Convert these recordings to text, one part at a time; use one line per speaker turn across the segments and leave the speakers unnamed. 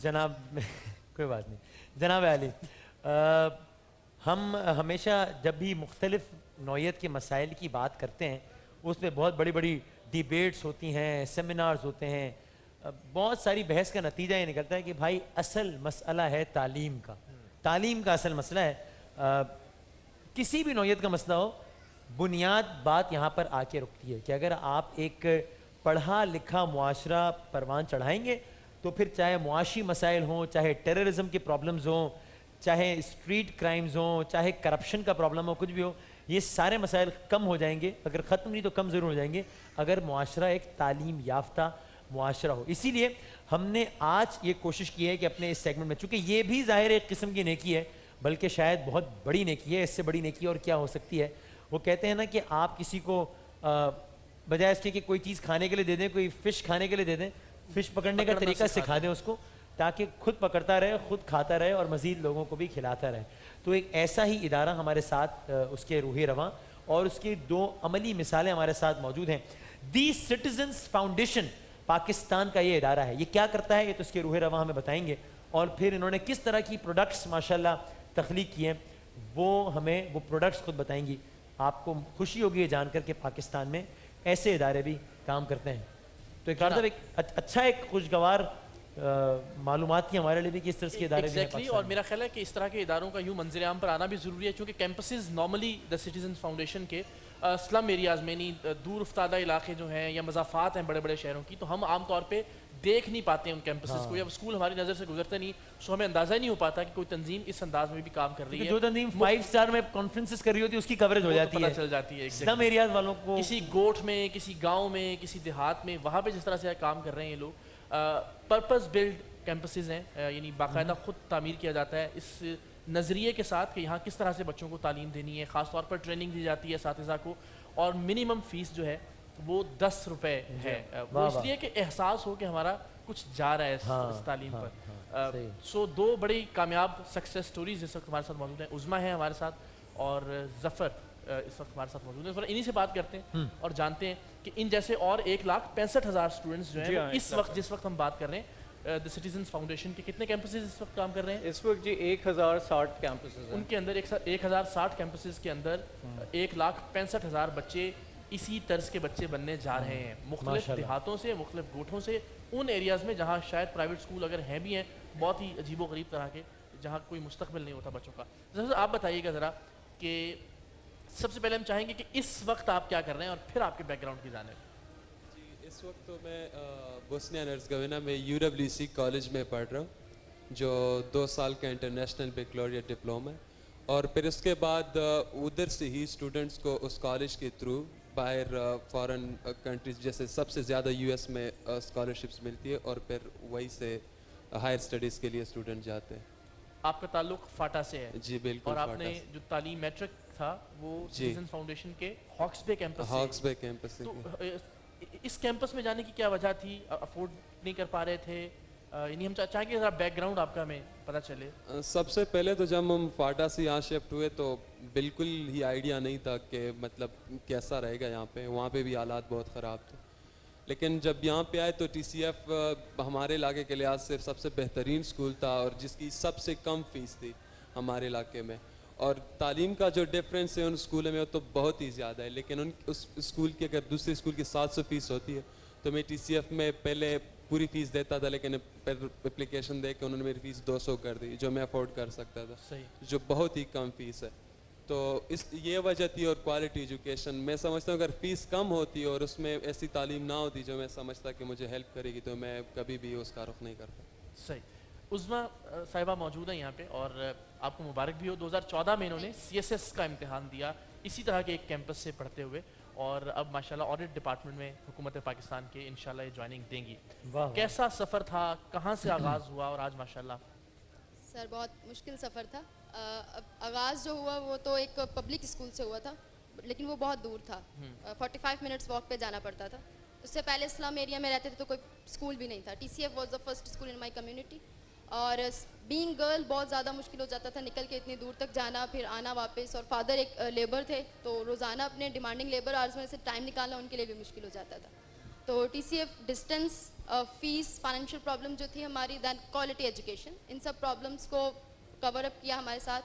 جناب کوئی بات نہیں جناب علی، ہم ہمیشہ جب بھی مختلف نوعیت کے مسائل کی بات کرتے ہیں اس میں بہت بڑی بڑی ڈیبیٹس ہوتی ہیں، سیمینارز ہوتے ہیں، بہت ساری بحث کا نتیجہ یہ نکلتا ہے کہ بھائی اصل مسئلہ ہے تعلیم کا، تعلیم کا اصل مسئلہ ہے. کسی بھی نوعیت کا مسئلہ ہو، بنیاد بات یہاں پر آ کے رکتی ہے کہ اگر آپ ایک پڑھا لکھا معاشرہ پروان چڑھائیں گے تو پھر چاہے معاشی مسائل ہوں، چاہے ٹیررزم کے پرابلمز ہوں، چاہے اسٹریٹ کرائمز ہوں، چاہے کرپشن کا پرابلم ہو، کچھ بھی ہو، یہ سارے مسائل کم ہو جائیں گے. اگر ختم نہیں تو کم ضرور ہو جائیں گے اگر معاشرہ ایک تعلیم یافتہ معاشرہ ہو. اسی لیے ہم نے آج یہ کوشش کی ہے کہ اپنے اس سیگمنٹ میں، چونکہ یہ بھی ظاہر ایک قسم کی نیکی ہے، بلکہ شاید بہت بڑی نیکی ہے، اس سے بڑی نیکی اور کیا ہو سکتی ہے. وہ کہتے ہیں نا کہ آپ کسی کو بجائے اس کے کہ کوئی چیز کھانے کے لیے دے دیں، کوئی فش کھانے کے لیے دے دیں، فش پکڑنے کا طریقہ سکھا دیں اس کو تاکہ خود پکڑتا رہے، خود کھاتا رہے اور مزید لوگوں کو بھی کھلاتا رہے. تو ایک ایسا ہی ادارہ ہمارے ساتھ، اس کے روح رواں اور اس کی 2 عملی مثالیں ہمارے ساتھ موجود ہیں. دی سٹیزنز فاؤنڈیشن پاکستان کا یہ ادارہ ہے. یہ کیا کرتا ہے یہ تو اس کے روح رواں ہمیں بتائیں گے، اور پھر انہوں نے کس طرح کی پروڈکٹس ماشاءاللہ تخلیق کیے ہیں وہ ہمیں وہ پروڈکٹس خود بتائیں گی. آپ کو خوشی ہوگی یہ جان کر کہ پاکستان میں ایسے ادارے بھی کام کرتے ہیں. تو ایک ایک اچھا ایک خوشگوار معلومات کی ہمارے لیے بھی کہ اس طرح کے ادارے بھی ہیں.
اور میرا خیال ہے کہ اس طرح کے اداروں کا یوں منظر عام پر آنا بھی ضروری ہے، چونکہ campuses normally the citizens foundation کے سلم ایریاز میں نہیں، دور افتادہ علاقے جو ہیں یا مضافات ہیں بڑے بڑے شہروں کی، تو ہم عام طور پہ دیکھ نہیں پاتے ان کیمپسز کو، یا اسکول ہماری نظر سے گزرتے نہیں، سو ہمیں اندازہ ہی نہیں ہو پاتا کہ کوئی تنظیم اس انداز میں بھی کام کر رہی ہے.
جو تنظیم 5 اسٹار میں کانفرنسز کر رہی ہوتی ہے اس کی کوریج ہو جاتی ہے،
پتہ چل جاتی ہے
سلم ایریاز والوں کو.
کسی گوٹھ میں، کسی گاؤں میں، کسی دیہات میں، وہاں پہ جس طرح سے کام کر رہے ہیں یہ لوگ، پرپز بلڈ کیمپسز ہیں، یعنی باقاعدہ خود تعمیر کیا جاتا ہے اس نظریے کے ساتھ کہ یہاں کس طرح سے بچوں کو تعلیم دینی ہے. خاص طور پر ٹریننگ دی جاتی ہے اساتذہ کو، اور منیمم فیس جو ہے وہ 10 روپے ہے. وہ اس لیے کہ احساس ہو کہ ہمارا کچھ جا رہا ہے اس تعلیم پر. سو 2 بڑی کامیاب سکسیس سٹوریز اس وقت ہمارے ساتھ موجود ہیں. عظمیٰ ہے ہمارے ساتھ اور ظفر اس وقت ہمارے ساتھ موجود ہیں. انہی سے بات کرتے ہیں اور جانتے ہیں کہ ان جیسے اور 1,65,000 اسٹوڈنٹس جو ہیں اس وقت جس وقت ہم بات کر رہے ہیں دی سٹیزنز فاؤنڈیشن کے کتنے کیمپسز اس وقت کام کر رہے ہیں؟
اس وقت جی 1060 کیمپسز ہیں.
ان کے اندر 1060 کیمپسز کے اندر 1,65,000 بچے اسی طرز کے بچے بننے جا رہے ہیں، مختلف دیہاتوں سے، مختلف گوٹھوں سے، ان ایریاز میں جہاں شاید پرائیویٹ اسکول اگر ہیں بھی ہیں بہت ہی عجیب و غریب طرح کے، جہاں کوئی مستقبل نہیں ہوتا بچوں کا. آپ بتائیے گا ذرا کہ سب سے پہلے ہم چاہیں گے کہ اس وقت آپ کیا کر رہے ہیں اور پھر آپ کے بیک گراؤنڈ کی جانب.
اس وقت تو میں بوسنیا ہرزگوینا میں UWC کالج میں پڑھ رہا ہوں، جو 2 سال کا انٹرنیشنل بیکلوریٹ ڈپلوما ہے، اور پھر اس کے بعد ادھر سے ہی اسٹوڈنٹس کو اس کالج کے تھرو باہر فارن کنٹریز جیسے سب سے زیادہ US میں اسکالرشپس ملتی ہے، اور پھر وہی سے ہائر اسٹڈیز کے لیے اسٹوڈنٹ جاتے ہیں.
آپ کا تعلق فاٹا سے ہے؟
جی بالکل.
اور آپ نے جو تعلیم میٹرک تھا وہ سٹیزنز فاؤنڈیشن کے ہاکس بے کیمپس سے.
ہاکس بے کیمپس سے.
اس کیمپس میں جانے کی کیا وجہ تھی؟ افورڈ نہیں کر پا رہے تھے؟ یعنی ہم چاہیں کہ ذرا بیک گراؤنڈ آپ کا ہمیں پتہ چلے.
سب سے پہلے تو جب ہم فاٹا سے یہاں شفٹ ہوئے تو بالکل ہی آئیڈیا نہیں تھا کہ مطلب کیسا رہے گا یہاں پہ. وہاں پہ بھی حالات بہت خراب تھے، لیکن جب یہاں پہ آئے تو TCF ہمارے علاقے کے لحاظ سے سب سے بہترین اسکول تھا، اور جس کی سب سے کم فیس تھی ہمارے علاقے میں. اور تعلیم کا جو ڈفرینس ہے ان اسکولوں میں وہ تو بہت ہی زیادہ ہے، لیکن اس اسکول کی اگر دوسرے اسکول کی 700 فیس ہوتی ہے تو میں TCF میں پہلے پوری فیس دیتا تھا، لیکن اپلیکیشن دے کے انہوں نے میری فیس 200 کر دی جو میں افورڈ کر سکتا تھا، جو بہت ہی کم فیس ہے. تو یہ وجہ تھی. اور کوالٹی ایجوکیشن میں سمجھتا ہوں اگر فیس کم ہوتی اور اس میں ایسی تعلیم نہ ہوتی جو میں سمجھتا کہ مجھے ہیلپ کرے گی تو میں کبھی بھی اس کا رخ نہیں کرتا.
صحیح. عظمیٰ صاحبہ موجود ہیں یہاں پہ، اور آپ کو مبارک بھی ہو. 2014 میں انہوں نے CSS کا امتحان دیا اسی طرح کے ایک کیمپس سے پڑھتے ہوئے، اور اب ماشاءاللہ آڈٹ ڈپارٹمنٹ میں حکومت پاکستان کے انشاءاللہ یہ جوائننگ دیں گی. کیسا سفر تھا؟ کہاں سے آغاز ہوا اور آج ماشاءاللہ؟
سر بہت مشکل سفر تھا. آغاز جو ہوا وہ تو ایک پبلک اسکول سے ہوا تھا، لیکن وہ بہت دور تھا. 45 منٹس واک پہ جانا پڑتا تھا. اس سے پہلے اسلام ایریا میں رہتے تھے تو کوئی اسکول بھی نہیں تھا. TCF was the first school in my community. اور بینگ گرل بہت زیادہ مشکل ہو جاتا تھا نکل کے اتنی دور تک جانا، پھر آنا واپس. اور فادر ایک لیبر تھے تو روزانہ اپنے ڈیمانڈنگ لیبر آرز میں سے ٹائم نکالنا ان کے لیے بھی مشکل ہو جاتا تھا. تو TCF distance, fees, financial problem جو تھی ہماری, دین کوالٹی ایجوکیشن, ان سب پرابلمس کو کور اپ کیا ہمارے ساتھ.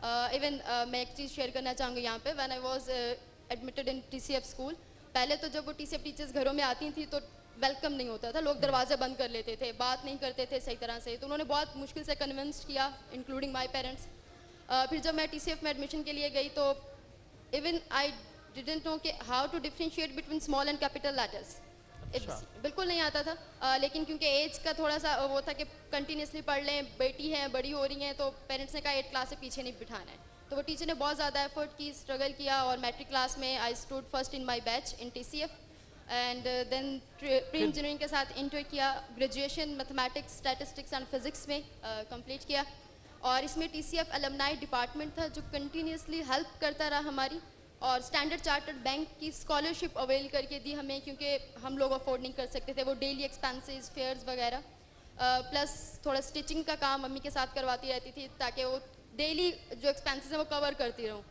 ایون میں ایک چیز شیئر کرنا چاہوں گی یہاں پہ. When I was admitted in TCF school, پہلے تو جب وہ TCF ٹیچرس گھروں میں آتی تھیں تو ویلکم نہیں ہوتا تھا, لوگ دروازے بند کر لیتے تھے, بات نہیں کرتے تھے صحیح طرح سے. تو انہوں نے بہت مشکل سے کنونس کیا, انکلوڈنگ مائی پیرنٹس. پھر جب میں TCF میں ایڈمیشن کے لیے گئی تو ایون آئی ڈیڈنٹ نو کہ how to differentiate between small and capital letters. بالکل نہیں آتا تھا, لیکن کیونکہ ایج کا تھوڑا سا وہ تھا کہ کنٹینیوسلی پڑھ لیں, بیٹی ہیں, بڑی ہو رہی ہیں, تو پیرنٹس نے کہا 8 کلاس سے پیچھے نہیں بٹھانا ہے. تو وہ ٹیچر نے بہت زیادہ ایفرٹ کی, اسٹرگل کیا, اور میٹرک کلاس میں I stood first in my batch in TCF. And then pre engineering کے ساتھ انٹر کیا, graduation mathematics, statistics and physics میں کمپلیٹ کیا. اور اس میں TCF المنائی ڈپارٹمنٹ تھا جو کنٹینیوسلی ہیلپ کرتا رہا ہماری, اور اسٹینڈرڈ چارٹرڈ بینک کی اسکالرشپ اویل کر کے دی ہمیں, کیونکہ ہم لوگ افورڈ نہیں کر سکتے تھے وہ ڈیلی ایکسپینسز, فیئرز وغیرہ. پلس تھوڑا اسٹچنگ کا کام ممی کے ساتھ کرواتی رہتی تھی تاکہ وہ ڈیلی جو ایکسپینسز ہیں وہ کور کرتی رہوں.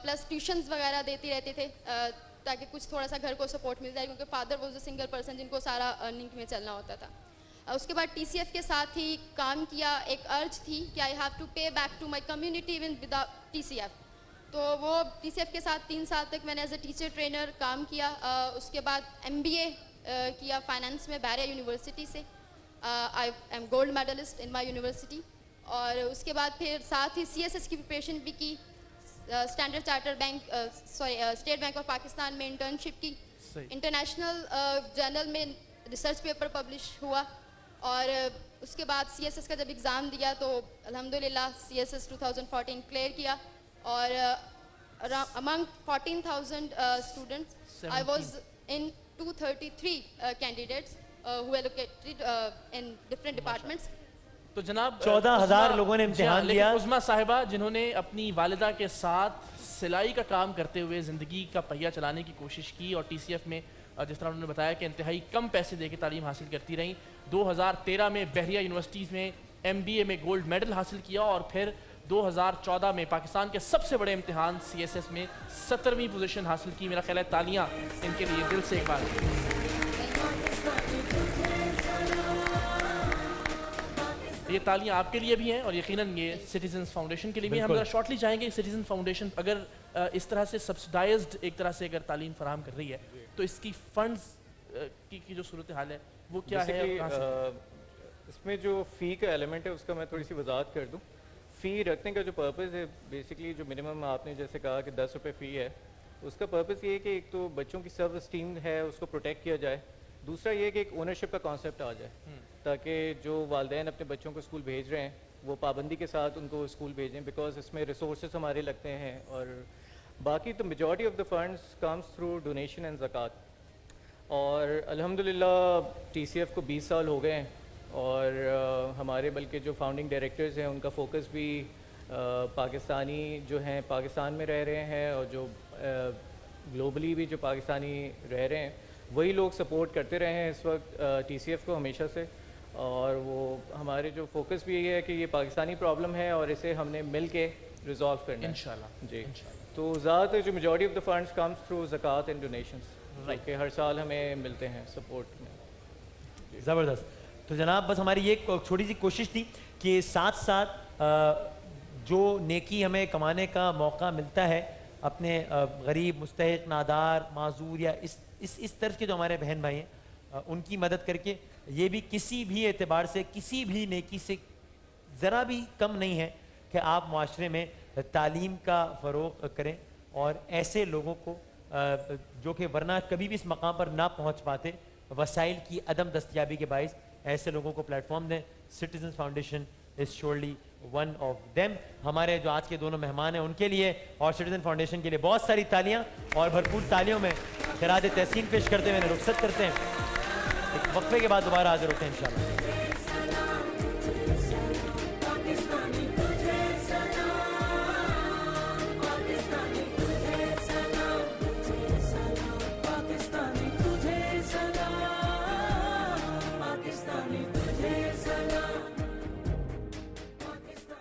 پلس ٹیوشنز وغیرہ دیتی رہتے تھے تاکہ کچھ تھوڑا سا گھر کو سپورٹ مل جائے, کیونکہ father was a single person جن کو سارا ارننگ میں چلنا ہوتا تھا. اس کے بعد TCF کے ساتھ ہی کام کیا. ایک ارج تھی کہ I have to pay back to my community even without TCF. تو وہ TCF کے ساتھ 3 سال تک میں نے ایز اے ٹیچر ٹرینر کام کیا. اس کے بعد MBA کیا فائنانس میں بیریا یونیورسٹی سے. I am gold medalist in my university. اور اس کے بعد پھر ساتھ ہی CSS کی پریپریشن بھی کی, standard charter bank state bank of Pakistan میں انٹرنشپ کی, انٹرنیشنل جرنل میں ریسرچ پیپر پبلش ہوا. اور اس کے بعد CSS کا جب ایگزام دیا تو الحمدللہ CSS 2014 کلیئر کیا. اور among 14,000 students I was in 233 candidates who were located in different departments.
تو جناب
14,000 لوگوں نے امتحان دیا.
عظمیٰ صاحبہ جنہوں نے اپنی والدہ کے ساتھ سلائی کا کام کرتے ہوئے زندگی کا پہیہ چلانے کی کوشش کی, اور TCF میں جس طرح انہوں نے بتایا کہ انتہائی کم پیسے دے کے تعلیم حاصل کرتی رہیں. 2013 میں بحریہ یونیورسٹیز میں MBA میں گولڈ میڈل حاصل کیا, اور پھر 2014 میں پاکستان کے سب سے بڑے امتحان CSS میں 17ویں پوزیشن حاصل کی. میرا خیال ہے تالیاں ان کے لیے دل سے ایک بار. یہ تالیاں آپ کے لیے بھی ہیں اور یقیناً یہ سٹیزنز فاؤنڈیشن کے لیے بھی. ہم ذرا شارٹلی چاہیں گے سٹیزن فاؤنڈیشن اگر اس طرح سے سبسڈائزڈ ایک طرح سے اگر تعلیم فراہم کر رہی ہے تو اس کی فنڈز کی جو صورتحال ہے وہ کیا ہے؟
اس میں جو فی کا ایلیمنٹ ہے اس کا میں تھوڑی سی وضاحت کر دوں. فی رکھنے کا جو پرپز ہے بیسکلی جو منیمم آپ نے جیسے کہا کہ 10 روپے فی ہے, اس کا پرپز یہ ہے کہ ایک تو بچوں کی سیلف اسٹیم ہے اس کو پروٹیکٹ کیا جائے. دوسرا یہ کہ ایک اونرشپ کا کانسیپٹ آ جائے تاکہ جو والدین اپنے بچوں کو اسکول بھیج رہے ہیں وہ پابندی کے ساتھ ان کو اسکول بھیجیں, بیکاز اس میں ریسورسز ہمارے لگتے ہیں. اور باقی تو majority of the funds comes through donation and زکوٰۃ. اور الحمدللہ TCF کو 20 سال ہو گئے ہیں, اور ہمارے بلکہ جو فاؤنڈنگ ڈائریکٹرز ہیں ان کا فوکس بھی پاکستانی جو ہیں پاکستان میں رہ رہے ہیں, اور جو گلوبلی بھی جو پاکستانی رہ رہے ہیں وہی لوگ سپورٹ کرتے رہے ہیں اس وقت TCF کو ہمیشہ سے. اور وہ ہمارے جو فوکس بھی یہ ہے کہ یہ پاکستانی پرابلم ہے اور اسے ہم نے مل کے ریزالو کرنا ہے
انشاءاللہ.
جی. تو زیادہ تر جو majority of the funds comes through زکوٰۃ اینڈ ڈونیشنس کہ ہر سال ہمیں ملتے ہیں سپورٹ میں.
زبردست. تو جناب بس ہماری یہ چھوٹی سی کوشش تھی کہ ساتھ ساتھ جو نیکی ہمیں کمانے کا موقع ملتا ہے اپنے غریب, مستحق, نادار, معذور یا اس طرز کے جو ہمارے بہن بھائی ہیں ان کی مدد کر کے, یہ بھی کسی بھی اعتبار سے کسی بھی نیکی سے ذرا بھی کم نہیں ہے کہ آپ معاشرے میں تعلیم کا فروغ کریں, اور ایسے لوگوں کو جو کہ ورنہ کبھی بھی اس مقام پر نہ پہنچ پاتے, وسائل کی عدم دستیابی کے باعث ایسے لوگوں کو پلیٹ فارم دیں. Citizens foundation is surely one of them. ہمارے جو آج کے دونوں مہمان ہیں ان کے لیے اور سٹیزن فاؤنڈیشن کے لیے بہت ساری تالیاں, اور بھرپور تالیوں میں خراج تحسین پیش کرتے ہوئے رخصت کرتے ہیں. ایک وقفے کے بعد دوبارہ حاضر ہوتے ہیں انشاءاللہ.